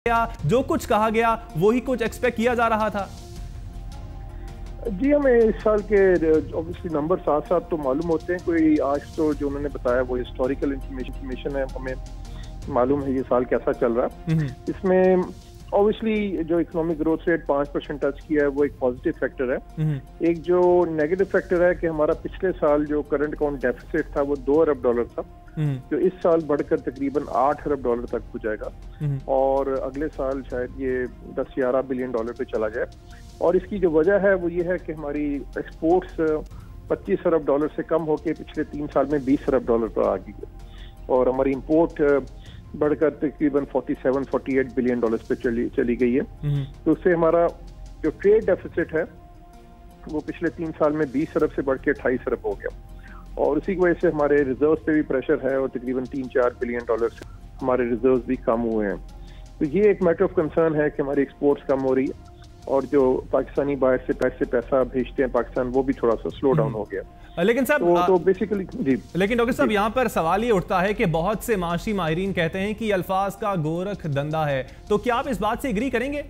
जो कुछ कहा गया वही कुछ एक्सपेक्ट किया जा रहा था। जी, हमें इस साल के ऑब्वियसली नंबर साथ साथ तो मालूम होते हैं। कोई आज तो जो उन्होंने बताया वो हिस्टोरिकल इंफॉर्मेशन है, हमें मालूम है ये साल कैसा चल रहा है। इसमें ऑब्वियसली जो इकोनॉमिक ग्रोथ रेट 5% टच किया है वो एक पॉजिटिव फैक्टर है। एक जो नेगेटिव फैक्टर है कि हमारा पिछले साल जो करंट अकाउंट डेफिसिट था वो $2 अरब था, जो इस साल बढ़कर तकरीबन $8 अरब तक हो जाएगा और अगले साल शायद ये $10-11 बिलियन पे चला जाए। और इसकी जो वजह है वो ये है कि हमारी एक्सपोर्ट्स $25 अरब से कम होकर पिछले 3 साल में $20 अरब पर आ गई है और हमारी इंपोर्ट बढ़कर तकरीबन $47-48 बिलियन पे चली गई है। तो उससे हमारा जो ट्रेड डेफिसिट है वो पिछले 3 साल में 20 अरब से बढ़ के 28 अरब हो गया और उसी की वजह से हमारे रिजर्व पे भी प्रेशर है और तकरीबन $3-4 बिलियन से हमारे रिजर्व भी कम हुए हैं। तो ये एक मैटर ऑफ कंसर्न है कि हमारी एक्सपोर्ट्स कम हो रही है और जो पाकिस्तानी बाहर से पैसा भेजते हैं पाकिस्तान वो भी थोड़ा सा स्लो डाउन हो गया। लेकिन साहब तो बेसिकली जी, लेकिन डॉक्टर साहब यहाँ पर सवाल ये उठता है कि बहुत से माशी माहिरीन कहते हैं कि अल्फाज का गोरख धंधा है, तो क्या आप इस बात से एग्री करेंगे?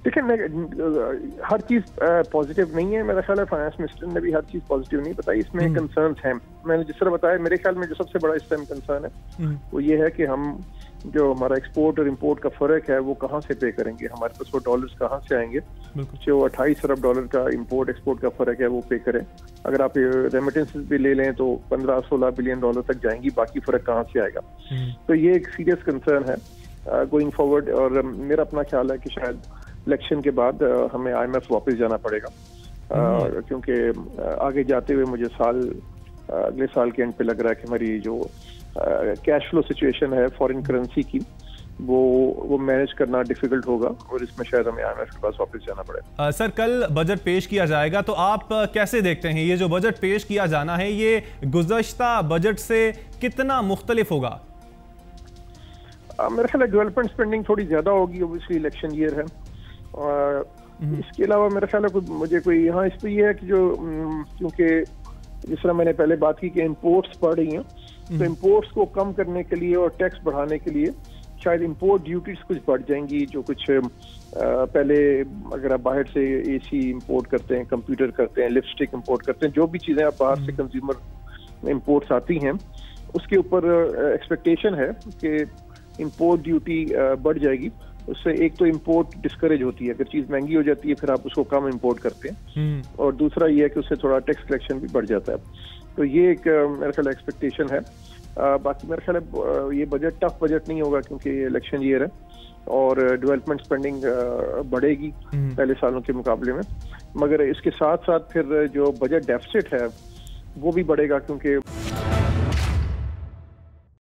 देखिए, हर चीज पॉजिटिव नहीं है। मेरा ख्याल है फाइनेंस मिनिस्टर ने भी हर चीज पॉजिटिव नहीं बताई, इसमें कंसर्न्स हैं। मैंने जिस तरह बताया, मेरे ख्याल में जो सबसे बड़ा इस टाइम कंसर्न है वो ये है कि हम जो हमारा एक्सपोर्ट और इंपोर्ट का फर्क है वो कहाँ से पे करेंगे, हमारे पास वो डॉलर्स कहाँ से आएंगे। जो $28 अरब का इंपोर्ट एक्सपोर्ट का फर्क है वो पे करें। अगर आप रेमिटेंसेस भी ले लें तो $15-16 बिलियन तक जाएंगी, बाकी फर्क कहाँ से आएगा। तो ये एक सीरियस कंसर्न है गोइंग फॉरवर्ड। और मेरा अपना ख्याल है कि शायद इलेक्शन के बाद हमें IMF वापस जाना पड़ेगा क्योंकि आगे जाते हुए मुझे अगले साल के एंड पे लग रहा है कि हमारी जो कैश फ्लो सिचुएशन है फॉरेन करेंसी की वो मैनेज करना डिफिकल्ट होगा और इसमें शायद हमें IMF के पास वापस जाना पड़ेगा। सर, कल बजट पेश किया जाएगा, तो आप कैसे देखते हैं ये जो बजट पेश किया जाना है ये गुज़श्ता बजट से कितना मुख्तलिफ होगा? मेरा ख्याल है डेवलपमेंट स्पेंडिंग थोड़ी ज्यादा होगी, ओब्वियसली इलेक्शन ईयर है। इसके अलावा मेरा ख्याल है मुझे कोई यहाँ इस पर यह है कि जो क्योंकि जिस तरह मैंने पहले बात की कि इम्पोर्ट्स बढ़ रही हैं, तो इम्पोर्ट्स को कम करने के लिए और टैक्स बढ़ाने के लिए शायद इम्पोर्ट ड्यूटीज कुछ बढ़ जाएंगी। जो कुछ पहले अगर आप बाहर से AC इम्पोर्ट करते हैं, कंप्यूटर करते हैं, लिपस्टिक इम्पोर्ट करते हैं, जो भी चीज़ें आप बाहर से कंज्यूमर इम्पोर्ट्स आती हैं उसके ऊपर एक्सपेक्टेशन है कि इम्पोर्ट ड्यूटी बढ़ जाएगी। उससे एक तो इम्पोर्ट डिस्करेज होती है, अगर चीज़ महंगी हो जाती है फिर आप उसको कम इम्पोर्ट करते हैं और दूसरा ये है कि उससे थोड़ा टैक्स कलेक्शन भी बढ़ जाता है। तो ये एक मेरा ख्याल एक्सपेक्टेशन है। बाकी मेरा ख्याल है ये बजट टफ बजट नहीं होगा क्योंकि ये इलेक्शन ईयर है और डेवलपमेंट स्पेंडिंग बढ़ेगी पहले सालों के मुकाबले में, मगर इसके साथ साथ फिर जो बजट डेफिसिट है वो भी बढ़ेगा क्योंकि